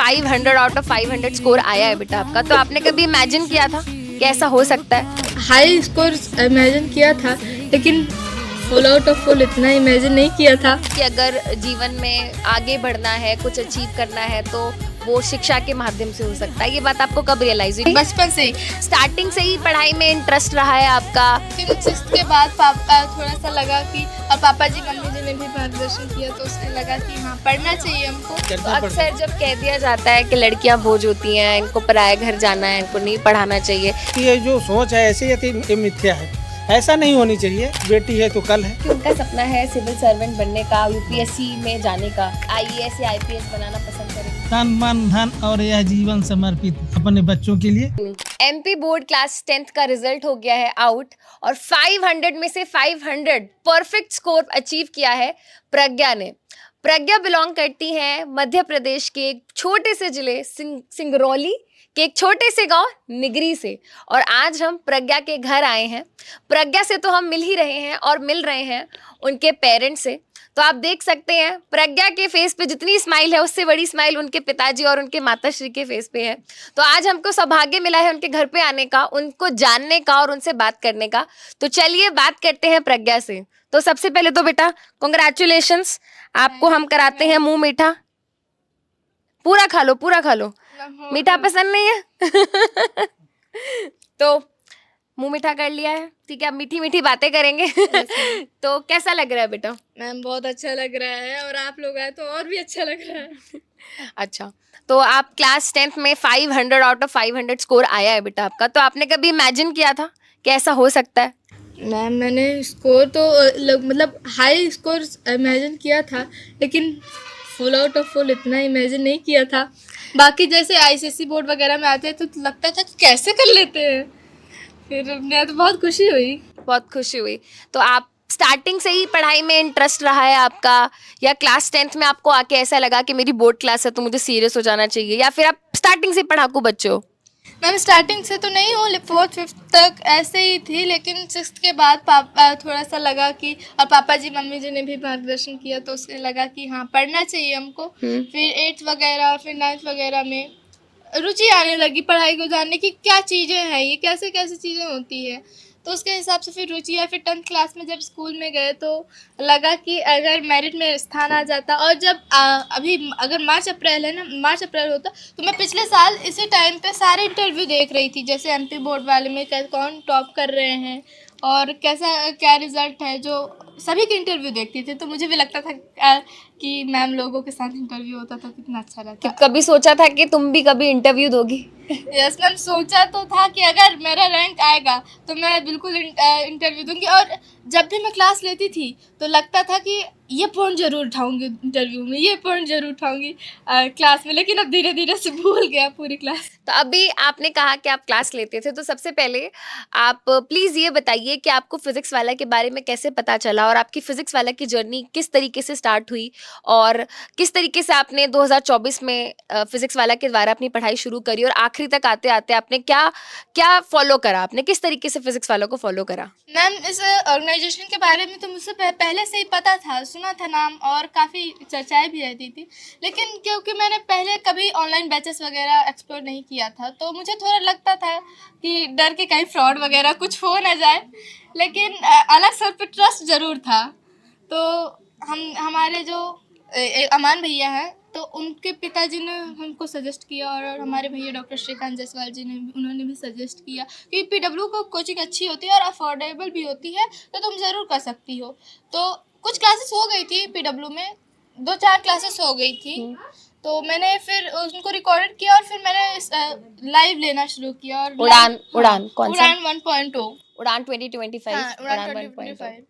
500 out of 500 score आया है बेटा आपका। तो आपने कभी इमेजिन किया था कि ऐसा हो सकता है? हाई स्कोर इमेजिन किया था, लेकिन फुल आउट ऑफ फुल इतना इमेजिन नहीं किया था। कि अगर जीवन में आगे बढ़ना है, कुछ अचीव करना है, तो वो शिक्षा के माध्यम से हो सकता है। ये बात आपको कब रियलाइज हुई? बचपन से ही, स्टार्टिंग से ही पढ़ाई में इंटरेस्ट रहा है आपका? लेकिन सिक्स्थ के बाद पापा थोड़ा सा लगा कि, और पापा जी मम्मी जी ने भी मार्गदर्शन किया, तो उसने लगा कि हाँ पढ़ना चाहिए हमको। तो अक्सर जब कह दिया जाता है कि लड़कियां बोझ होती हैं, इनको पराया घर जाना है, इनको नहीं पढ़ाना चाहिए, ये जो सोच है ऐसी ये मिथ्या है, ऐसा नहीं होनी चाहिए। बेटी है तो कल है। कि उनका सपना है सिविल सर्वेंट बनने का, यूपीएससी में जाने का, आईएएस या आईपीएस बनाना पसंद करेंगे। तन मन धन और यह जीवन समर्पित अपने बच्चों के लिए। एमपी बोर्ड क्लास 10th का रिजल्ट हो गया है आउट और 500 में से 500 परफेक्ट स्कोर अचीव किया है प्रज्ञा ने। प्रज्ञा बिलोंग करती हैं मध्य प्रदेश के एक छोटे से जिले सिंगरौली के एक छोटे से गांव निगरी से, और आज हम प्रज्ञा के घर आए हैं। प्रज्ञा से तो हम मिल ही रहे हैं और मिल रहे हैं उनके पेरेंट्स से। तो आप देख सकते हैं प्रज्ञा के फेस पे जितनी स्माइल है उससे बड़ी स्माइल उनके पिताजी और उनके माताश्री के फेस पे है। तो आज हमको सौभाग्य मिला है उनके घर पे आने का, उनको जानने का और उनसे बात करने का। तो चलिए बात करते हैं प्रज्ञा से। तो सबसे पहले तो बेटा कॉन्ग्रेचुलेशंस, आपको हम कराते हैं मुंह मीठा। पूरा खा लो, पूरा खा लो। मीठा पसंद नहीं है? तो मुंह मीठा कर लिया है, ठीक है। अब मीठी मीठी बातें करेंगे। तो कैसा लग रहा है बेटा? मैम बहुत अच्छा लग रहा है, और आप लोग आए तो और भी अच्छा लग रहा है। अच्छा, तो आप क्लास 10th में 500 आउट ऑफ 500 स्कोर आया है बेटा आपका। तो आपने कभी इमेजिन किया था कि ऐसा हो सकता है? मैम मैंने स्कोर तो मतलब हाई स्कोर इमेजिन किया था, लेकिन फुल आउट ऑफ फुल इतना इमेजिन नहीं किया था। बाकी जैसे आईसीएसई बोर्ड वगैरह में आते हैं तो लगता था कि कैसे कर लेते हैं, फिर मैं तो बहुत खुशी हुई। बहुत खुशी हुई। तो आप स्टार्टिंग से ही पढ़ाई में इंटरेस्ट रहा है आपका, या क्लास 10th में आपको आके ऐसा लगा कि मेरी बोर्ड क्लास है तो मुझे सीरियस हो जाना चाहिए, या फिर आप स्टार्टिंग से पढ़ाकू बच्चे हो? मैम स्टार्टिंग से तो नहीं हूँ, 4th 5th तक ऐसे ही थी, लेकिन 6th के बाद पापा थोड़ा सा लगा कि, और पापा जी मम्मी जी ने भी मार्गदर्शन किया, तो उसने लगा कि हाँ पढ़ना चाहिए हमको। फिर 8th वगैरह, फिर 9th वगैरह में रुचि आने लगी पढ़ाई को जानने की, क्या चीज़ें हैं ये, कैसे कैसे चीज़ें होती है, तो उसके हिसाब से फिर रुचि है। फिर 10th क्लास में जब स्कूल में गए तो लगा कि अगर मेरिट में स्थान आ जाता, और जब अभी अगर मार्च अप्रैल है ना, मार्च अप्रैल होता, तो मैं पिछले साल इसी टाइम पे सारे इंटरव्यू देख रही थी, जैसे एमपी बोर्ड वाले में कौन टॉप कर रहे हैं और कैसा क्या रिज़ल्ट है, जो सभी के इंटरव्यू देखती थी। तो मुझे भी लगता था कि मैम लोगों के साथ इंटरव्यू होता तो कितना अच्छा रहता। कभी सोचा था कि तुम भी कभी इंटरव्यू दोगी? यस मैम, सोचा तो था कि अगर मेरा रैंक आएगा तो मैं बिल्कुल इंटरव्यू दूंगी। और जब भी मैं क्लास लेती थी तो लगता था कि ये पॉइंट जरूर उठाऊंगी इंटरव्यू में, ये पॉइंट जरूर उठाऊंगी क्लास में, लेकिन अब धीरे धीरे से भूल गया पूरी क्लास। तो अभी आपने कहा कि आप क्लास लेते थे, तो सबसे पहले आप प्लीज़ ये बताइए कि आपको फिज़िक्स वाला के बारे में कैसे पता चला, और आपकी फ़िज़िक्स वाला की जर्नी किस तरीके से स्टार्ट हुई, और किस तरीके से आपने 2024 में फ़िज़िक्स वाला के द्वारा अपनी पढ़ाई शुरू करी, और आखिरी तक आते आते आपने क्या क्या फॉलो करा, आपने किस तरीके से फ़िज़िक्स वालों को फॉलो करा? मैम इस ऑर्गेनाइजेशन के बारे में तो मुझसे पहले से ही पता था, सुना था नाम, और काफ़ी चर्चाएं भी रहती थी, लेकिन क्योंकि मैंने पहले कभी ऑनलाइन बैचेस वगैरह एक्सप्लोर नहीं किया था, तो मुझे थोड़ा लगता था कि डर के कहीं फ्रॉड वगैरह कुछ हो ना जाए, लेकिन अलग सर पे ट्रस्ट ज़रूर था। तो हमारे जो अमान भैया हैं, तो उनके पिताजी ने हमको सजेस्ट किया, और हमारे भैया डॉक्टर श्रीकांत जायसवाल जी ने उन्होंने भी सजेस्ट किया कि पीडब्ल्यू को कोचिंग अच्छी होती है और अफोर्डेबल भी होती है, तो तुम ज़रूर कर सकती हो। तो कुछ क्लासेस हो गई थी पीडब्ल्यू में, 2-4 क्लासेस हो गई थी, तो मैंने फिर उनको रिकॉर्डेड किया, और फिर मैंने लाइव लेना शुरू किया। और उड़ान कौन सा? उड़ान 1.0। उड़ान 2025। हाँ, उड़ान 1.0। 2025।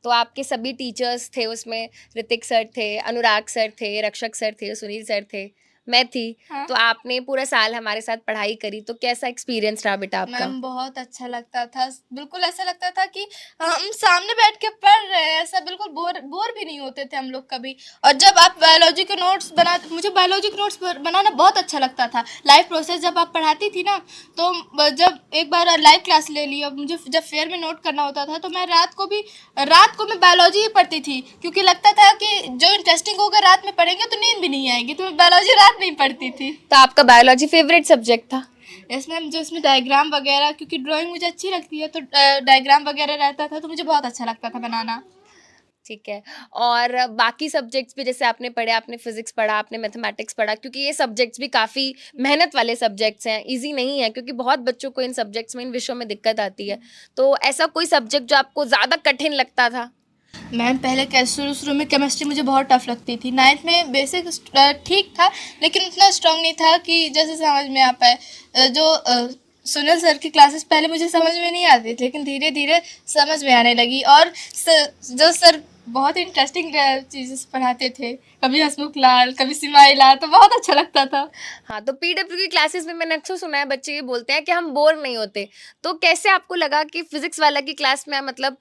तो आपके सभी टीचर्स थे उसमें, ऋतिक सर थे, अनुराग सर थे, रक्षक सर थे, सुनील सर थे, मैं थी। हाँ। तो आपने पूरा साल हमारे साथ पढ़ाई करी, तो कैसा एक्सपीरियंस रहा बेटा आपका? मैम बहुत अच्छा लगता था, बिल्कुल ऐसा लगता था कि हम सामने बैठ के पढ़ रहे हैं, ऐसा बिल्कुल बोर भी नहीं होते थे हम लोग कभी। और जब आप बायोलॉजी के नोट्स मुझे बायोलॉजी के नोट्स बनाना बहुत अच्छा लगता था। लाइव प्रोसेस जब आप पढ़ाती थी ना, तो जब एक बार लाइव क्लास ले ली, अब मुझे जब फेयर में नोट करना होता था, तो मैं रात को मैं बायोलॉजी ही पढ़ती थी, क्योंकि लगता था कि जो इंटरेस्टिंग होगा रात में पढ़ेंगे तो नींद भी नहीं आएगी, तो मैं बायोलॉजी रात याद नहीं पड़ती थी। तो आपका बायोलॉजी फेवरेट सब्जेक्ट था? यस मैम, जो इसमें डायग्राम वगैरह, क्योंकि ड्राइंग मुझे अच्छी लगती है तो डायग्राम वगैरह रहता था तो मुझे बहुत अच्छा लगता था बनाना। ठीक है। और बाकी सब्जेक्ट्स भी जैसे आपने पढ़े, आपने फिजिक्स पढ़ा, आपने मैथमेटिक्स पढ़ा, क्योंकि ये सब्जेक्ट्स भी काफ़ी मेहनत वाले सब्जेक्ट्स हैं, इजी नहीं है, क्योंकि बहुत बच्चों को इन सब्जेक्ट्स में, इन विषयों में दिक्कत आती है। तो ऐसा कोई सब्जेक्ट जो आपको ज़्यादा कठिन लगता था? मैम पहले शुरू में केमिस्ट्री मुझे बहुत टफ लगती थी। 9th में बेसिक ठीक था लेकिन उतना स्ट्रांग नहीं था कि जैसे समझ में आ पाए। सुनील सर की क्लासेस पहले मुझे समझ में नहीं आती थी लेकिन धीरे धीरे समझ में आने लगी। और जो सर बहुत इंटरेस्टिंग चीज़ें पढ़ाते थे, कभी हसमुख लाल, कभी सिमाई लाल, तो बहुत अच्छा लगता था। हाँ, तो पीडब्ल्यू की क्लासेस में मैंने अक्सर सुना है बच्चे ये बोलते हैं कि हम बोर नहीं होते। तो कैसे आपको लगा कि फिजिक्स वाला की क्लास में मतलब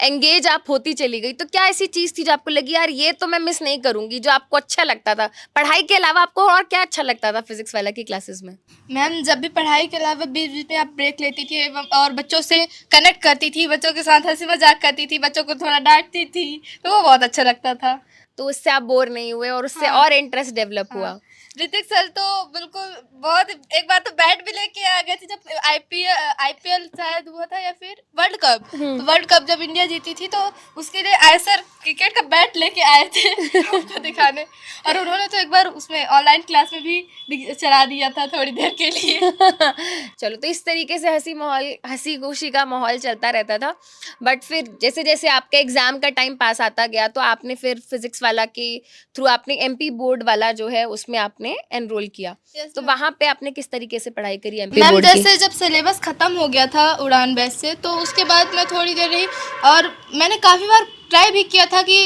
एंगेज आप होती चली गई? तो क्या ऐसी चीज़ थी जो आपको लगी यार ये तो मैं मिस नहीं करूँगी, जो आपको अच्छा लगता था? पढ़ाई के अलावा आपको और क्या अच्छा लगता था फिजिक्स वाला की क्लासेस में? मैम जब भी पढ़ाई के अलावा बीच बीच में आप ब्रेक लेती थी और बच्चों से कनेक्ट करती थी, बच्चों के साथ हंसी मजाक करती थी, बच्चों को थोड़ा डांटती थी, तो वो बहुत अच्छा लगता था। तो उससे आप बोर नहीं हुए और उससे हाँ। और इंटरेस्ट डेवलप हुआ? हाँ। ऋतिक सर तो बिल्कुल बहुत, एक बार तो बैट भी लेके आ गए थे जब आईपीएल शायद हुआ था या फिर वर्ल्ड कप। तो वर्ल्ड कप जब इंडिया जीती थी तो उसके लिए आए सर क्रिकेट का बैट लेके आए थे हमको दिखाने। और उन्होंने तो एक बार उसमें ऑनलाइन क्लास में भी चला दिया था थोड़ी देर के लिए। चलो, तो इस तरीके से हंसी खुशी का माहौल चलता रहता था। बट फिर जैसे जैसे आपका एग्जाम का टाइम पास आता गया तो आपने फिर फिजिक्स वाला के थ्रू आपने एमपी बोर्ड वाला जो है उसमें आपने एनरोल किया। Yes, तो ma'am. वहां पे आपने किस तरीके से पढ़ाई करी एमपी मैम बोर्ड की? जैसे जब सिलेबस ख़त्म हो गया था उड़ान बैच से, तो उसके बाद मैं थोड़ी देर रही और मैंने काफ़ी बार ट्राई भी किया था कि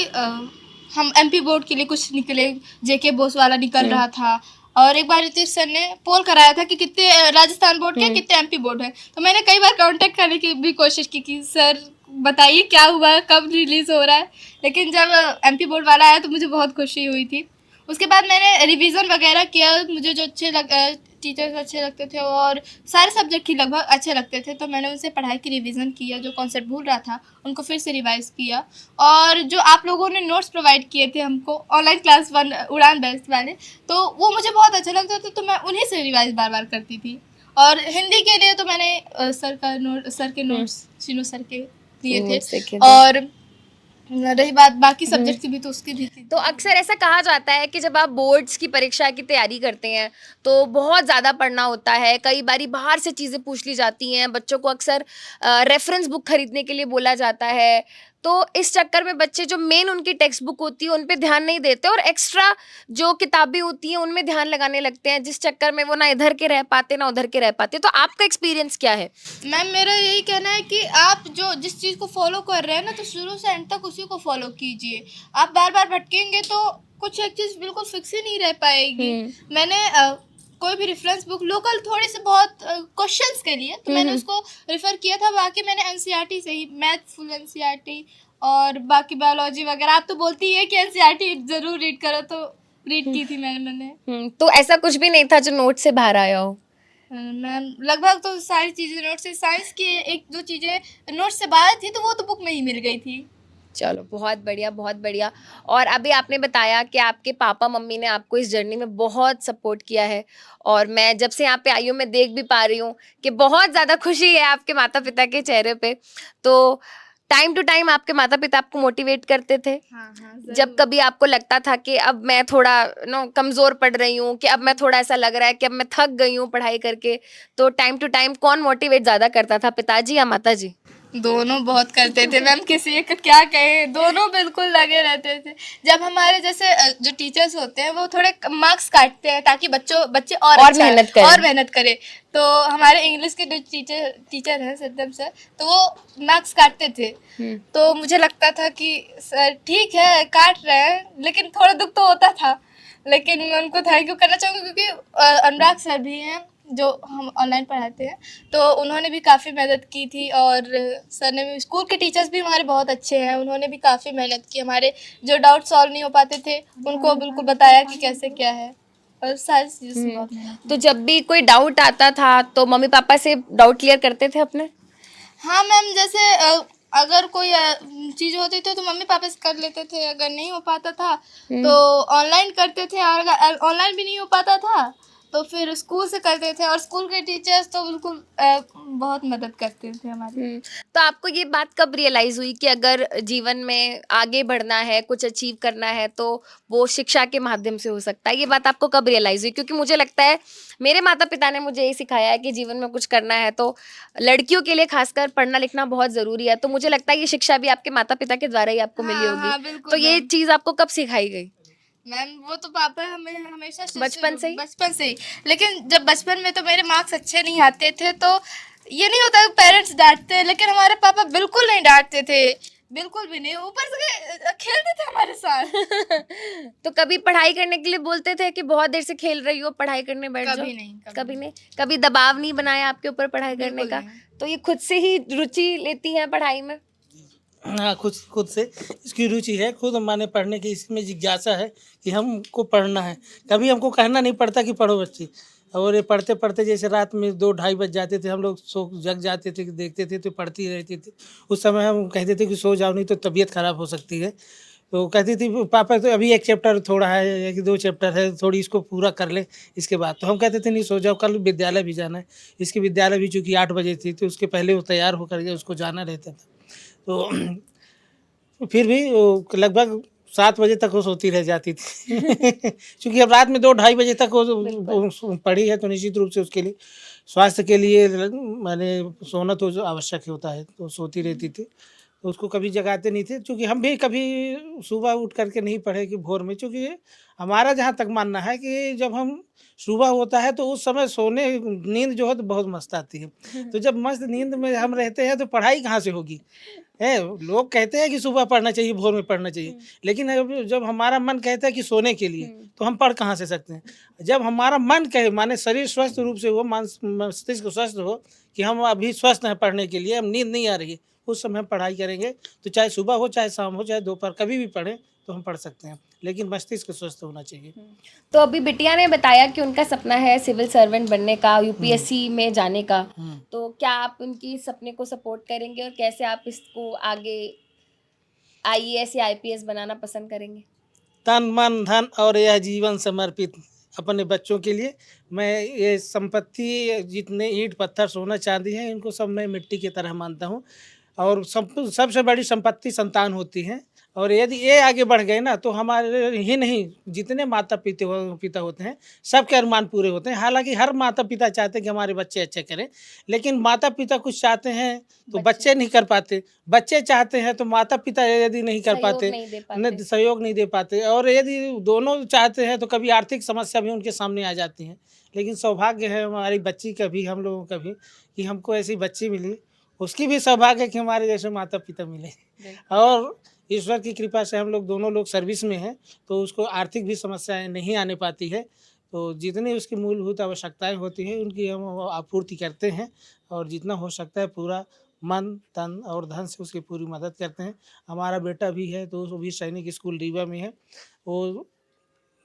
हम एमपी बोर्ड के लिए कुछ निकले। जेके बोस वाला निकल रहा था और एक बार ऋतिक सर ने पोल कराया था कि कितने राजस्थान बोर्ड के कितने एमपी बोर्ड हैं। तो मैंने कई बार कांटेक्ट करने की भी कोशिश की कि सर बताइए क्या हुआ है, कब रिलीज़ हो रहा है। लेकिन जब एमपी बोर्ड वाला आया तो मुझे बहुत खुशी हुई थी। उसके बाद मैंने रिवीजन वगैरह किया, मुझे जो टीचर्स अच्छे लगते थे और सारे सब्जेक्ट ही लगभग अच्छे लगते थे, तो मैंने उनसे पढ़ाई की रिवीजन किया, जो कॉन्सेप्ट भूल रहा था उनको फिर से रिवाइज किया। और जो आप लोगों ने नोट्स प्रोवाइड किए थे हमको ऑनलाइन क्लास 1 उड़ान बैच वाले, तो वो मुझे बहुत अच्छा लगता था, तो मैं उन्हीं से रिवाइज बार बार करती थी। और हिंदी के लिए तो मैंने सर के नोट्स शीनू सर के लिए थे। और रही बात बाकी सब्जेक्ट की भी, तो उसकी भी थी। तो अक्सर ऐसा कहा जाता है कि जब आप बोर्ड्स की परीक्षा की तैयारी करते हैं तो बहुत ज़्यादा पढ़ना होता है, कई बारी बाहर से चीज़ें पूछ ली जाती हैं, बच्चों को अक्सर रेफरेंस बुक खरीदने के लिए बोला जाता है। तो इस चक्कर में बच्चे जो मेन उनकी टेक्स्ट बुक होती है उन पे ध्यान नहीं देते और एक्स्ट्रा जो किताबें होती हैं उनमें ध्यान लगाने लगते हैं, जिस चक्कर में वो ना इधर के रह पाते ना उधर के रह पाते। तो आपका एक्सपीरियंस क्या है? मैम मेरा यही कहना है कि आप जो जिस चीज़ को फॉलो कर रहे हैं ना, तो शुरू से एंड तक उसी को फॉलो कीजिए। आप बार बार भटकेंगे तो कुछ एक चीज़ बिल्कुल फिक्स ही नहीं रह पाएगी। मैंने कोई भी रेफरेंस बुक लोकल थोड़ी सी बहुत क्वेश्चंस के लिए तो मैंने उसको रेफ़र किया था। बाकी मैंने एनसीईआरटी से ही, मैथ फुल एनसीईआरटी और बाकी बायोलॉजी वगैरह, आप तो बोलती है कि एनसीईआरटी ज़रूर रीड करो, तो रीड की थी मैंने। तो ऐसा कुछ भी नहीं था जो नोट से बाहर आया हो? मैम लगभग तो सारी चीज़ें नोट से, साइंस की एक दो चीज़ें नोट से बाहर थी तो वो तो बुक में ही मिल गई थी। चलो, बहुत बढ़िया, बहुत बढ़िया। और अभी आपने बताया कि आपके पापा मम्मी ने आपको इस जर्नी में बहुत सपोर्ट किया है और मैं जब से यहाँ पे आई हूँ मैं देख भी पा रही हूँ कि बहुत ज़्यादा खुशी है आपके माता पिता के चेहरे पे। तो टाइम टू टाइम आपके माता पिता आपको मोटिवेट करते थे? हाँ जब कभी आपको लगता था कि अब मैं थोड़ा कमज़ोर पड़ रही हूँ, कि अब मैं थोड़ा ऐसा लग रहा है कि अब मैं थक गई हूँ पढ़ाई करके, तो टाइम टू टाइम कौन मोटिवेट ज़्यादा करता था, पिताजी या माताजी? दोनों बहुत करते थे मैम, किसी एक का क्या कहें, दोनों बिल्कुल लगे रहते थे। जब हमारे जैसे जो टीचर्स होते हैं वो थोड़े मार्क्स काटते हैं ताकि बच्चे और अच्छा मेहनत करें। तो हमारे इंग्लिश के जो टीचर हैं सत्यम सर, तो वो मार्क्स काटते थे। तो मुझे लगता था कि सर ठीक है काट रहे हैं, लेकिन थोड़ा दुख तो होता था। लेकिन मैं उनको थैंक यू करना चाहूँगी क्योंकि अनुराग सर भी हैं जो हम ऑनलाइन पढ़ाते हैं, तो उन्होंने भी काफ़ी मेहनत की थी। और सर ने भी, स्कूल के टीचर्स भी हमारे बहुत अच्छे हैं, उन्होंने भी काफ़ी मेहनत की, हमारे जो डाउट सॉल्व नहीं हो पाते थे उनको बिल्कुल बताया कि कैसे क्या है, और सारी चीज़ों से बहुत मेहनत। तो जब भी कोई डाउट आता था तो मम्मी पापा से डाउट क्लियर करते थे अपने? हाँ मैम, जैसे अगर कोई चीज़ होती थी तो मम्मी पापा से कर लेते थे, अगर नहीं हो पाता था तो ऑनलाइन करते थे, और अगर ऑनलाइन भी नहीं हो पाता था तो फिर स्कूल से करते थे, और स्कूल के टीचर्स तो बिल्कुल बहुत मदद करते थे हमारी। तो आपको ये बात कब रियलाइज हुई कि अगर जीवन में आगे बढ़ना है, कुछ अचीव करना है, तो वो शिक्षा के माध्यम से हो सकता है? ये बात आपको कब रियलाइज हुई? क्योंकि मुझे लगता है मेरे माता पिता ने मुझे यही सिखाया है कि जीवन में कुछ करना है तो लड़कियों के लिए खासकर पढ़ना लिखना बहुत जरूरी है। तो मुझे लगता है ये शिक्षा भी आपके माता पिता के द्वारा ही आपको मिली हाँ, होगी। हाँ, बिल्कुल तो ये मैम। चीज आपको कब सिखाई गई? मैम वो तो पापा हमें हमेशा से बचपन से ही? बचपन से ही। लेकिन जब बचपन में तो मेरे मार्क्स अच्छे नहीं आते थे, तो ये नहीं होता कि पेरेंट्स डांटते हैं, लेकिन हमारे पापा बिल्कुल नहीं डांटते थे, बिल्कुल भी नहीं। ऊपर से खेलते थे हमारे साथ। तो कभी पढ़ाई करने के लिए बोलते थे कि बहुत देर से खेल रही हो, पढ़ाई करने बैठ जाओ? कभी नहीं, कभी नहीं? कभी दबाव नहीं बनाया आपके ऊपर पढ़ाई करने बिल्कुल का? नहीं। तो ये खुद से ही रुचि लेती हैं पढ़ाई में? हाँ, खुद खुद से इसकी रुचि है, खुद माने पढ़ने की इसमें जिज्ञासा है कि हमको पढ़ना है। कभी हमको कहना नहीं पड़ता कि पढ़ो बच्ची। और ये पढ़ते पढ़ते जैसे रात में 2 ढाई बज जाते थे, हम लोग सो जग जाते थे, देखते थे तो पढ़ती रहती थी। उस समय हम कहते थे कि सो जाओ नहीं तो तबीयत खराब हो सकती है। तो कहती थी पापा तो अभी 1 चैप्टर थोड़ा है, 1-2 चैप्टर है, थोड़ी इसको पूरा कर ले इसके बाद। तो हम कहते थे नहीं सो जाओ, कल विद्यालय भी जाना है। इसकी विद्यालय भी चूँकि 8 बजे थी तो उसके पहले वो तैयार होकर के उसको जाना रहता था। तो फिर भी वो लगभग 7 बजे तक वो सोती रह जाती थी। क्योंकि अब रात में 2 ढाई बजे तक वो पढ़ी है तो निश्चित रूप से उसके लिए स्वास्थ्य के लिए माने सोना तो जो आवश्यक होता है, तो सोती रहती थी। तो उसको कभी जगाते नहीं थे, चूँकि हम भी कभी सुबह उठ कर के नहीं पढ़े कि भोर में, चूँकि हमारा जहाँ तक मानना है कि जब हम सुबह होता है तो उस समय सोने नींद जो है तो बहुत मस्त आती है। तो जब मस्त नींद में हम रहते हैं तो पढ़ाई कहाँ से होगी? है, लोग कहते हैं कि सुबह पढ़ना चाहिए, भोर में पढ़ना चाहिए, लेकिन अब जब हमारा मन कहता है कि सोने के लिए, तो हम पढ़ कहाँ से सकते हैं? जब हमारा मन कहे, माने शरीर स्वस्थ रूप से हो, मस्तिष्क स्वस्थ हो कि हम अभी स्वस्थ हैं पढ़ने के लिए, अब नींद नहीं आ रही है, उस समय हम पढ़ाई करेंगे, तो चाहे सुबह हो, चाहे शाम हो, चाहे दोपहर, कभी भी पढ़ें तो हम पढ़ सकते हैं, लेकिन मस्तिष्क स्वस्थ होना चाहिए। तो अभी बिटिया ने बताया कि उनका सपना है सिविल सर्वेंट बनने का, यूपीएससी में जाने का। तो क्या आप उनकी सपने को सपोर्ट करेंगे और कैसे आप इसको आगे आईएएस या आईपीएस बनाना पसंद करेंगे? तन मन धन और यह जीवन समर्पित अपने बच्चों के लिए। मैं ये संपत्ति जितने ईंट पत्थर सोना चांदी है, इनको सब मैं मिट्टी की तरह मानता हूँ। और सबसे बड़ी संपत्ति संतान होती है, और यदि ये आगे बढ़ गए ना तो हमारे ही नहीं, जितने माता पिता होते हैं सबके अरमान पूरे होते हैं। हालांकि हर माता पिता चाहते हैं कि हमारे बच्चे अच्छे करें, लेकिन माता पिता कुछ चाहते हैं तो बच्चे नहीं कर पाते, बच्चे चाहते हैं तो माता पिता यदि नहीं कर सहयोग पाते, नहीं दे पाते। सहयोग नहीं दे पाते, और यदि दोनों चाहते हैं तो कभी आर्थिक समस्या भी उनके सामने आ जाती है। लेकिन सौभाग्य है हमारी बच्ची का भी, हम लोगों का भी, कि हमको ऐसी बच्ची मिली। उसकी भी सौभाग्य है कि हमारे जैसे माता पिता मिले, और ईश्वर की कृपा से हम लोग दोनों लोग सर्विस में हैं, तो उसको आर्थिक भी समस्याएं नहीं आने पाती है। तो जितनी उसकी मूलभूत आवश्यकताएं होती हैं उनकी हम आपूर्ति करते हैं, और जितना हो सकता है पूरा मन तन और धन से उसकी पूरी मदद करते हैं। हमारा बेटा भी है तो वो भी सैनिक स्कूल रीवा में है। वो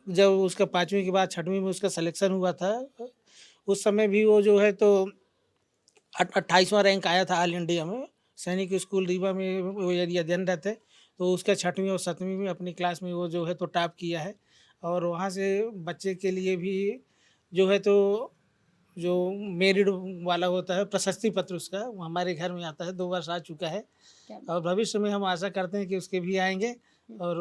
जब उसका 5वीं के बाद 6वीं में उसका सिलेक्शन हुआ था, उस समय भी वो जो है तो 28वां रैंक आया था ऑल इंडिया में। सैनिक स्कूल रीवा में वो यदि अध्ययनरत है, तो उसका 6वीं और 7वीं में अपनी क्लास में वो जो है तो टॉप किया है। और वहाँ से बच्चे के लिए भी जो है तो जो मेरिट वाला होता है प्रशस्ति पत्र, उसका वो हमारे घर में आता है, 2 वर्ष आ चुका है। और भविष्य में हम आशा करते हैं कि उसके भी आएंगे। और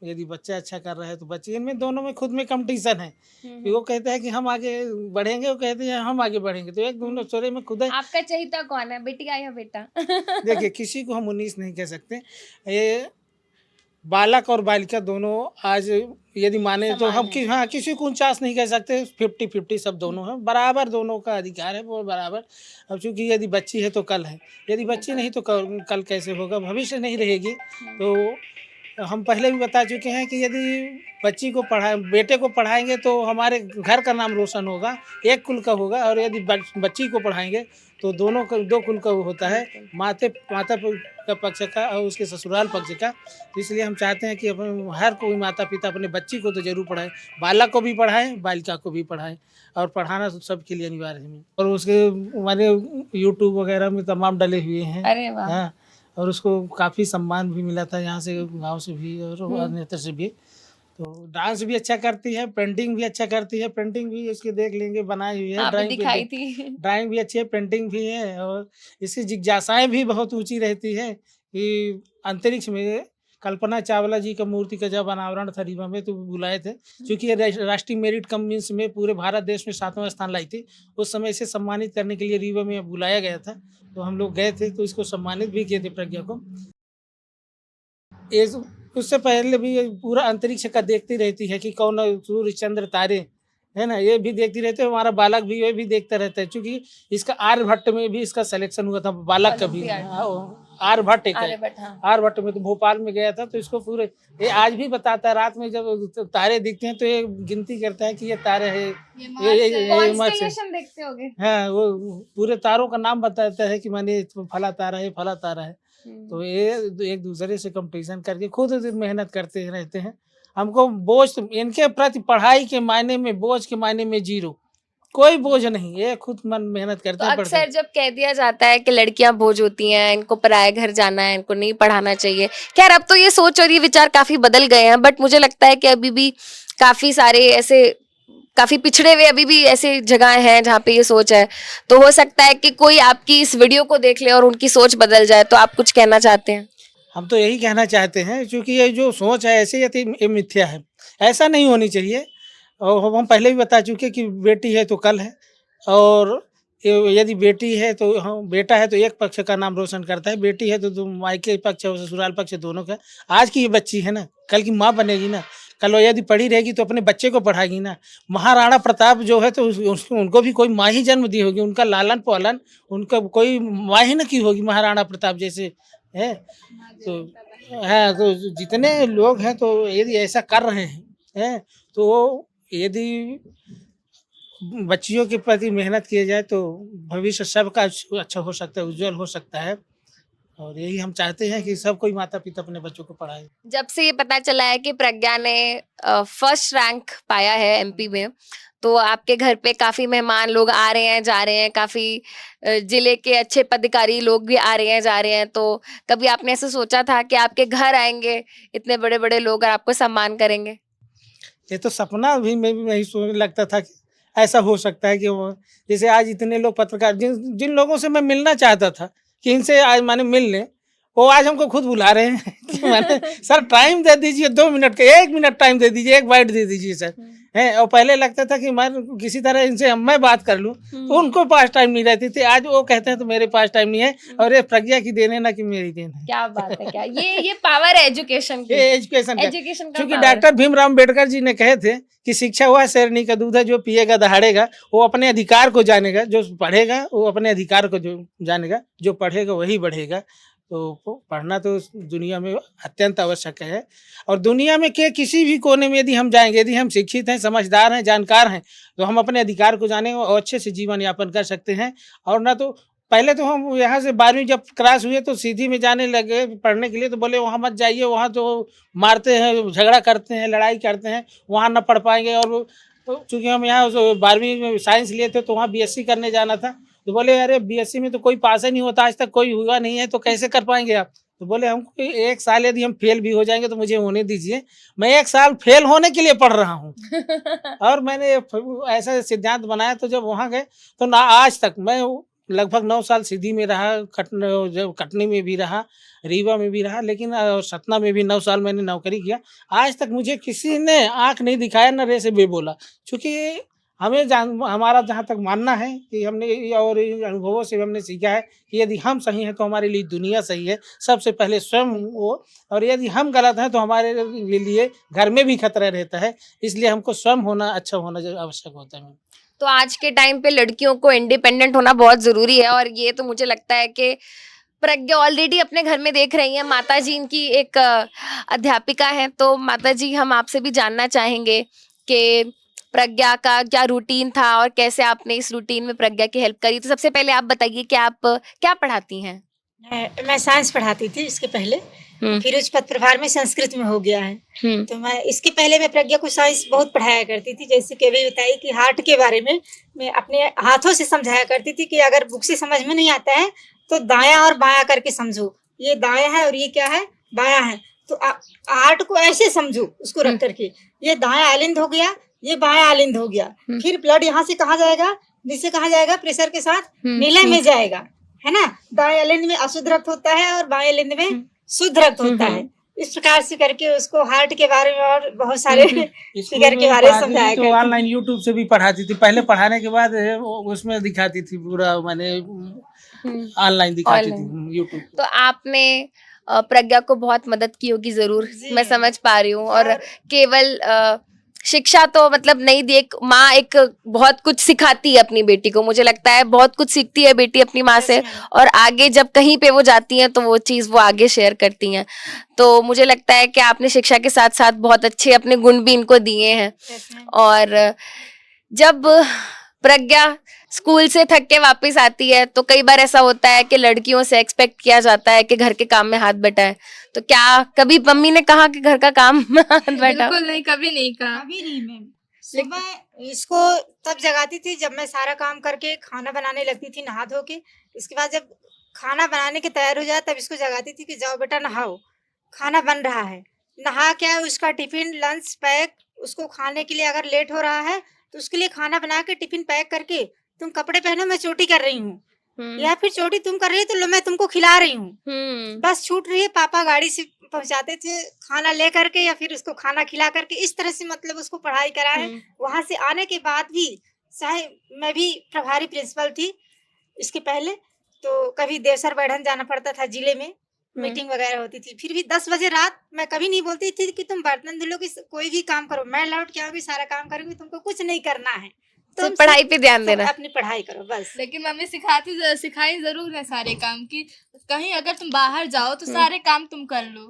यदि बच्चा अच्छा कर रहा है तो बच्चे, इनमें दोनों में खुद में कंपटीशन है कि वो कहते हैं कि हम आगे बढ़ेंगे, वो कहते हैं हम आगे बढ़ेंगे, तो एक दोनों सोरे में खुद है। आपका चहेता कौन है, बिटिया या बेटा? देखिए, किसी को हम 19 नहीं कह सकते, ये बालक और बालिका दोनों आज यदि माने तो हम हाँ, किसी को 49 नहीं कह सकते, 50-50 सब दोनों हैं, बराबर दोनों का अधिकार है वो बराबर। अब चूंकि यदि बच्ची है तो कल है, यदि बच्ची नहीं तो कल कैसे होगा, भविष्य नहीं रहेगी। तो हम पहले भी बता चुके हैं कि यदि बच्ची को बेटे को पढ़ाएंगे तो हमारे घर का नाम रोशन होगा, एक कुल का होगा, और यदि बच्ची को पढ़ाएंगे तो दो कुल का होता है, माता का पक्ष का और उसके ससुराल पक्ष का। तो इसलिए हम चाहते हैं कि हर कोई माता पिता अपने बच्ची को तो जरूर पढ़ाएं, बालक को भी पढ़ाएं, बालिका को भी पढ़ाएं, और पढ़ाना सबके लिए अनिवार्य है। और उसके हमारे यूट्यूब वगैरह में तमाम डले हुए हैं। अरे वाह। हाँ, और उसको काफ़ी सम्मान भी मिला था यहाँ से, गांव से भी और अन्यत्र से भी। तो डांस भी अच्छा करती है, पेंटिंग भी अच्छा करती है, पेंटिंग भी इसकी देख लेंगे बनाई हुई है, हाँ, अभी ड्राइंग दिखाई थी। ड्राइंग भी अच्छी है, पेंटिंग भी है और इसकी जिज्ञासाएं भी बहुत ऊंची रहती है कि अंतरिक्ष में कल्पना चावला जी का मूर्ति का जब अनावरण था रीवा में तो बुलाए थे, क्योंकि ये राष्ट्रीय मेरिट कम मीन्स में पूरे भारत देश में 7वां स्थान लाई थी। उस समय इसे सम्मानित करने के लिए रीवा में बुलाया गया था, तो हम लोग गए थे, तो इसको सम्मानित भी किए थे प्रज्ञा को। ये उससे पहले भी ये पूरा अंतरिक्ष का देखती रहती है कि कौन सूर्य चंद्र तारे, है ना, ये भी देखती रहती है। हमारा बालक भी ये भी देखता रहता है, क्योंकि इसका आर्यभट्ट में भी इसका सिलेक्शन हुआ था, बालक का भी। आर्यभट्ट एक है, आर्यभट्ट, हाँ। आर्यभट्ट में तो भोपाल में गया था, तो इसको पूरे ये आज भी बताता है, रात में जब तारे दिखते हैं तो ये गिनती करता है कि ये तारे है, ये मर्स है। कॉन्स्टेलेशन देखते होगे। हाँ, वो पूरे तारों का नाम बताता है कि माने फला तारा है, फला तारा है। तो ये एक दूसरे से कंपटीशन करके खुद मेहनत करते रहते हैं। हमको बोझ इनके प्रति पढ़ाई के मायने में, बोझ के मायने में जीरो, कोई बोझ नहीं, ये खुद मन मेहनत तो करते हैं, पढ़ते अक्सर हैं। जब कह दिया जाता है कि लड़कियां बोझ होती हैं, इनको पराये घर जाना है, इनको नहीं पढ़ाना चाहिए। खैर अब तो ये सोच और ये विचार काफी बदल गए हैं, बट मुझे लगता है कि अभी भी काफी सारे ऐसे काफी पिछड़े हुए अभी भी ऐसी जगह हैं जहाँ पे ये सोच है। तो हो सकता है कि कोई आपकी इस वीडियो को देख ले और उनकी सोच बदल जाए। तो आप कुछ कहना चाहते हैं? हम तो यही कहना चाहते हैं, क्योंकि ये जो सोच है ऐसे ये मिथ्या है, ऐसा नहीं होनी चाहिए। और हम पहले भी बता चुके कि बेटी है तो कल है, और यदि बेटी है तो हाँ, बेटा है तो एक पक्ष का नाम रोशन करता है, बेटी है तो मायके पक्ष और ससुराल पक्ष दोनों का। आज की ये बच्ची है ना, कल की माँ बनेगी ना, कल वो यदि पढ़ी रहेगी तो अपने बच्चे को पढ़ाएगी ना। महाराणा प्रताप जो है तो उनको भी कोई माँ ही जन्म दी होगी, उनका लालन पालन उनका कोई माँ ही न की होगी, महाराणा प्रताप जैसे है। तो हाँ, तो जितने लोग हैं तो यदि ऐसा कर रहे हैं तो यदि बच्चियों के प्रति मेहनत किया जाए तो भविष्य सबका अच्छा हो सकता है, उज्जवल हो सकता है। और यही हम चाहते हैं कि सब कोई माता पिता अपने बच्चों को पढ़ाए। जब से ये पता चला है कि प्रज्ञा ने फर्स्ट रैंक पाया है एमपी में, तो आपके घर पे काफी मेहमान लोग आ रहे हैं, जा रहे हैं, काफी जिले के अच्छे पदाधिकारी लोग भी आ रहे हैं, जा रहे हैं। तो कभी आपने ऐसे सोचा था कि आपके घर आएंगे इतने बड़े बड़े लोग और आपको सम्मान करेंगे? ये तो सपना भी मैं भी नहीं सोचने लगता था कि ऐसा हो सकता है कि वो जैसे आज इतने लोग पत्रकार जिन जिन लोगों से मैं मिलना चाहता था कि इनसे आज माने मिल लें, वो आज हमको खुद बुला रहे हैं कि माने सर टाइम दे दीजिए, 2 मिनट का 1 मिनट टाइम दे दीजिए, 1 बाइट दे दीजिए सर। है, और पहले लगता था कि मैं किसी तरह इनसे मैं बात कर लूं, तो उनको पास टाइम नहीं रहती थी। आज वो कहते हैं तो मेरे पास टाइम नहीं है, और ये प्रज्ञा की देन है ना कि मेरी देन है। क्या बात है! क्या ये पावर है एजुकेशन की, ये एजुकेशन का, एजुकेशन का क्योंकि power। डॉक्टर भीमराव अम्बेडकर जी ने कहे थे कि शिक्षा वह शेरनी का दूध है जो पिएगा दहाड़ेगा, वो अपने अधिकार को जानेगा, जो पढ़ेगा वो अपने अधिकार को जो जानेगा, जो पढ़ेगा वही बढ़ेगा। तो पढ़ना तो दुनिया में अत्यंत आवश्यक है, और दुनिया में के किसी भी कोने में यदि हम जाएंगे, यदि हम शिक्षित हैं, समझदार हैं, जानकार हैं, तो हम अपने अधिकार को जानेंगे और अच्छे से जीवन यापन कर सकते हैं। और ना तो पहले तो हम यहाँ से 12वीं जब क्रॉस हुए तो सीधी में जाने लगे पढ़ने के लिए, तो बोले वहाँ मत जाइए, वहाँ तो मारते हैं, झगड़ा करते हैं, लड़ाई करते हैं, वहाँ ना पढ़ पाएंगे। और चूँकि हम यहाँ 12वीं में साइंस लिए थे तो वहाँ बीएससी करने जाना था, तो बोले अरे बीएससी में तो कोई पास ही नहीं होता, आज तक कोई हुआ नहीं है, तो कैसे कर पाएंगे आप? तो बोले हमको 1 साल यदि हम फेल भी हो जाएंगे तो मुझे होने दीजिए, मैं 1 साल फेल होने के लिए पढ़ रहा हूँ। और मैंने ऐसा सिद्धांत बनाया, तो जब वहाँ गए तो ना आज तक मैं लगभग 9 साल सीधी में रहा, कटनी में भी रहा, रीवा में भी रहा, लेकिन सतना में भी 9 साल मैंने नौकरी किया। आज तक मुझे किसी ने आँख नहीं दिखाया, ना रे से बे बोला, क्योंकि हमारा जहाँ तक मानना है कि हमने और इन अनुभवों से हमने सीखा है कि यदि हम सही हैं तो हमारे लिए दुनिया सही है, सबसे पहले स्वयं वो, और यदि हम गलत हैं तो हमारे लिए घर में भी खतरा रहता है, इसलिए हमको स्वयं होना अच्छा होना आवश्यक होता है। तो आज के टाइम पे लड़कियों को इंडिपेंडेंट होना बहुत जरूरी है, और ये तो मुझे लगता है कि प्रज्ञा ऑलरेडी अपने घर में देख रही हैं। माता जी इनकी एक अध्यापिका हैं, तो माता जी हम आपसे भी जानना चाहेंगे कि प्रज्ञा का क्या रूटीन था और कैसे आपने इस रूटीन में प्रज्ञा की हेल्प करी। तो सबसे पहले आप बताइए कि आप क्या पढ़ाती हैं? मैं साइंस पढ़ाती थी इसके पहले, फिर उस पद प्रभार में संस्कृत में हो गया है। तो मैं इसके पहले मैं प्रज्ञा को साइंस बहुत पढ़ाया करती थी, जैसे कि अभी बताई कि हार्ट के बारे में मैं अपने हाथों से समझाया करती थी कि अगर बुक से समझ में नहीं आता है तो दायां और बायां करके समझो, ये दायां है और ये क्या है, बायां है। तो हार्ट को ऐसे समझो, उसको रख करके, ये दायां आलिंद हो गया, ये बायां आलिंद हो गया। फिर ब्लड यहाँ से कहाँ जाएगा, नीचे कहाँ जाएगा, प्रेशर के साथ नीले में जाएगा, है ना। दाएं आलिंद में अशुद्ध रक्त होता है और बाएं आलिंद में शुद्ध रक्त होता है। इस प्रकार से करके उसको हार्ट के बारे में और बहुत सारे फिगर के बारे में समझाया तो ऑनलाइन यूट्यूब से भी पढ़ाती थी, पहले पढ़ाने के बाद उसमें दिखाती थी पूरा, मैंने ऑनलाइन दिखाती थी यूट्यूब। तो आपने प्रज्ञा को बहुत मदद की होगी जरूर, मैं समझ पा रही हूँ। और केवल शिक्षा तो मतलब नहीं दी, एक माँ एक बहुत कुछ सिखाती है अपनी बेटी को, मुझे लगता है बहुत कुछ सीखती है बेटी अपनी माँ से, और आगे जब कहीं पे वो जाती हैं तो वो चीज़ वो आगे शेयर करती हैं। तो मुझे लगता है कि आपने शिक्षा के साथ साथ बहुत अच्छे अपने गुण भी इनको दिए हैं। और जब प्रज्ञा स्कूल से थक के वापस आती है तो कई बार ऐसा होता है कि लड़कियों से एक्सपेक्ट किया जाता है कि घर के काम में हाथ बटाएं, तो क्या कभी मम्मी ने कहा कि घर का काम में हाथ बटाओ? बिल्कुल नहीं, कभी नहीं कहा। अभी नहीं मैम। सुबह इसको तब जगाती थी जब मैं सारा काम करके खाना बनाने लगती थी, नहा धो के। इसके बाद जब खाना बनाने के तैयार हो जाए तब इसको जगाती थी कि जाओ बेटा नहाओ, खाना बन रहा है। नहा क्या उसका टिफिन लंच पैक, उसको खाने के लिए अगर लेट हो रहा है तो उसके लिए खाना बना के टिफिन पैक करके, तुम कपड़े पहनो, मैं चोटी कर रही हूँ, या फिर चोटी तुम कर रही हो तो लो मैं तुमको खिला रही हूँ। बस छूट रही है, पापा गाड़ी से पहुंचाते थे खाना ले करके या फिर उसको खाना खिला करके, इस तरह से मतलब उसको पढ़ाई करा है। वहां से आने के बाद भी, चाहे मैं भी प्रभारी प्रिंसिपल थी इसके पहले, तो कभी देवसर बैठन जाना पड़ता था, जिले में मीटिंग वगैरह होती थी, फिर भी 10 बजे रात मैं कभी नहीं बोलती थी कि तुम बर्तन धुलो कि कोई भी काम करो, मैं लौट के आऊंगी सारा काम करूंगी, तुमको कुछ नहीं करना है, तुम पढ़ाई पे ध्यान देना, अपनी पढ़ाई करो बस। लेकिन मम्मी सिखाई जरूर है सारे काम की, कहीं अगर तुम बाहर जाओ तो सारे काम तुम कर लो।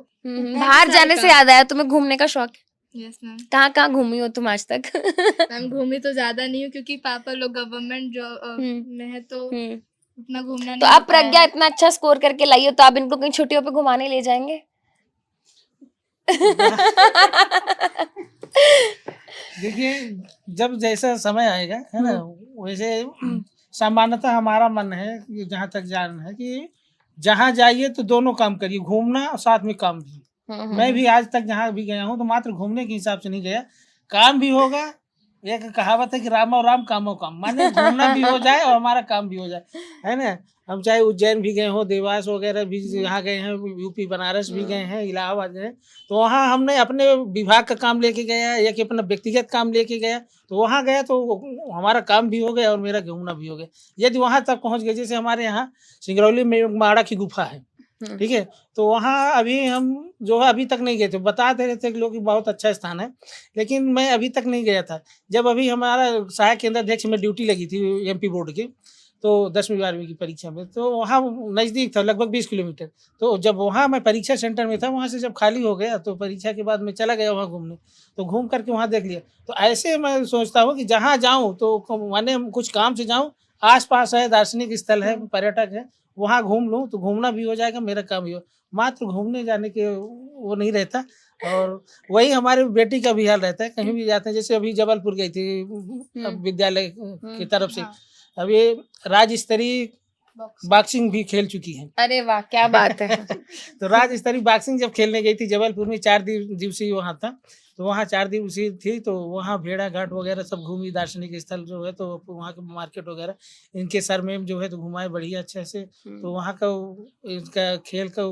बाहर जाने से याद आया, तुम्हें घूमने का शौक है? Yes ma'am. कहाँ कहाँ घूमी हो तुम आज तक? मैम घूमी तो ज्यादा नहीं हूँ क्योंकि पापा लोग गवर्नमेंट जॉब में है, तो उतना घूमना नहीं। तो अब प्रज्ञा इतना अच्छा स्कोर करके लाई हो तो आप इनको कहीं छुट्टियों पे घुमाने ले जाएंगे? देखिए, जब जैसा समय आएगा, है ना, वैसे सामान्यतः हमारा मन है कि जहाँ तक जान है कि जहाँ जाइए तो दोनों काम करिए, घूमना और साथ में काम भी। मैं भी आज तक जहाँ भी गया हूँ तो मात्र घूमने के हिसाब से नहीं गया, काम भी होगा। एक कहावत है कि रामो राम कामो काम, माने घूमना भी हो जाए और हमारा काम भी हो जाए, है ना। हम चाहे उज्जैन भी गए हो, देवास वगैरह भी यहाँ गए हैं, यूपी बनारस भी गए हैं, इलाहाबाद गए, तो वहाँ हमने अपने विभाग का काम लेके गया या कि अपना व्यक्तिगत काम लेके गया, तो वहाँ गया तो हमारा काम भी हो गया और मेरा घूमना भी हो गया। यदि वहाँ तक पहुँच गए, जैसे हमारे यहाँ सिंगरौली में माड़ा की गुफा है, ठीक है, तो वहाँ अभी हम जो है अभी तक नहीं गए थे, बता दे रहे थे कि लोग कि बहुत अच्छा स्थान है, लेकिन मैं अभी तक नहीं गया था। जब अभी हमारा सहायक केंद्र अध्यक्ष में ड्यूटी लगी थी एमपी बोर्ड की, तो 10वीं 12वीं की परीक्षा में, तो वहाँ नज़दीक था, लगभग 20 किलोमीटर। तो जब वहाँ मैं परीक्षा सेंटर में था, वहाँ से जब खाली हो गया तो परीक्षा के बाद मैं चला गया वहाँ घूमने, तो घूम करके वहाँ देख लिया। तो ऐसे मैं सोचता हूँ कि जहाँ जाऊँ तो माने कुछ काम से जाऊँ, आस पास है, दार्शनिक स्थल है, पर्यटक है, वहाँ घूम लूँ तो घूमना भी हो जाएगा, मेरा काम भी हो। मात्र घूमने जाने के वो नहीं रहता। और वही हमारे बेटी का भी हाल रहता है, कहीं भी जाते हैं, जैसे अभी जबलपुर गई थी विद्यालय की तरफ से, अब ये राज्य स्तरीय बॉक्सिंग भी खेल चुकी है। अरे वाह, क्या बात है। तो राज्य स्तरीय बॉक्सिंग जब खेलने गई थी जबलपुर में, 4 दिवसीय वहाँ था, तो वहाँ 4 दिवसीय थी, तो वहाँ भेड़ा घाट वगैरह सब घूमी, दार्शनिक स्थल जो है, तो वहाँ के मार्केट वगैरह इनके सर में जो है तो घुमाए बढ़िया अच्छे से। तो वहाँ का इनका खेल का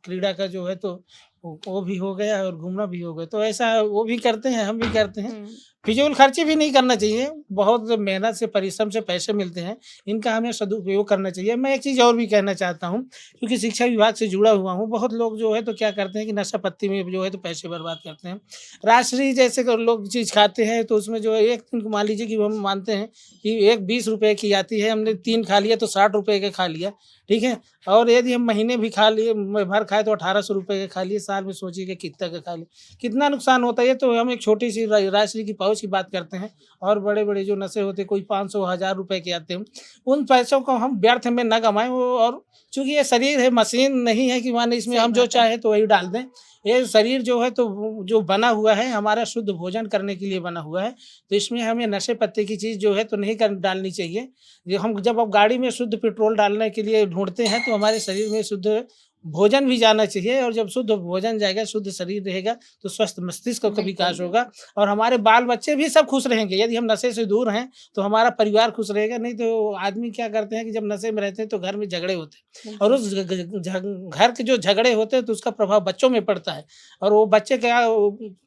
क्रीड़ा का जो है तो वो भी हो गया और घूमना भी हो गया। तो ऐसा वो भी करते हैं, हम भी करते हैं। फिजूल खर्चे भी नहीं करना चाहिए, बहुत मेहनत से परिश्रम से पैसे मिलते हैं, इनका हमें सदुपयोग करना चाहिए। मैं एक चीज़ और भी कहना चाहता हूँ, क्योंकि शिक्षा विभाग से जुड़ा हुआ हूँ, बहुत लोग जो है तो क्या करते हैं कि नशा पत्ती में जो है तो पैसे बर्बाद करते हैं। राजश्री जैसे लोग चीज़ खाते हैं तो उसमें जो है एक मान लीजिए कि हम मानते हैं कि एक 20 रुपये की आती है, हमने 3 खा लिया तो 60 रुपये का खा लिया, ठीक है। और यदि हम महीने भी खा लिए, भर खाए तो 1800 रुपये का खा लिए, साल में सोचिए कि कितना का खा लिए, कितना नुकसान होता है। तो हम एक छोटी सी राजश्री की पाउच की बात करते हैं, और बड़े बड़े जो नशे होते हैं, कोई 500 1000 रुपये के आते हैं, उन पैसों को हम व्यर्थ में न गंवाएं। और चूँकि ये शरीर है, मशीन नहीं है कि माने इसमें हम जो चाहे तो वही डाल दें। ये शरीर जो है तो जो बना हुआ है हमारा शुद्ध भोजन करने के लिए बना हुआ है, तो इसमें हमें नशे पत्ते की चीज़ जो है तो नहीं डालनी चाहिए। ये हम जब अब गाड़ी में शुद्ध पेट्रोल डालने के लिए ढूंढते हैं तो हमारे शरीर में शुद्ध भोजन भी जाना चाहिए, और जब शुद्ध भोजन जाएगा, शुद्ध शरीर रहेगा, तो स्वस्थ मस्तिष्क का विकास होगा, और हमारे बाल बच्चे भी सब खुश रहेंगे। यदि हम नशे से दूर हैं तो हमारा परिवार खुश रहेगा। नहीं तो आदमी क्या करते हैं कि जब नशे में रहते हैं तो घर में झगड़े होते हैं, और उस घर के जो झगड़े होते हैं तो उसका प्रभाव बच्चों में पड़ता है, और वो बच्चे क्या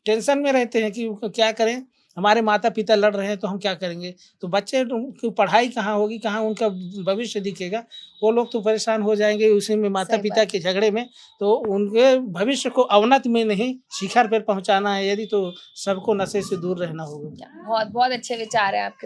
टेंशन में रहते हैं कि क्या करें, हमारे माता पिता लड़ रहे हैं तो हम क्या करेंगे। तो बच्चे की पढ़ाई कहाँ होगी, कहाँ उनका भविष्य दिखेगा, वो लोग तो परेशान हो जाएंगे उसी में, माता सही पिता बात। के झगड़े में। तो उनके भविष्य को अवनति में नहीं, शिखर पर पहुंचाना है यदि, तो सबको नशे से दूर रहना होगा। बहुत बहुत अच्छे विचार है आपके।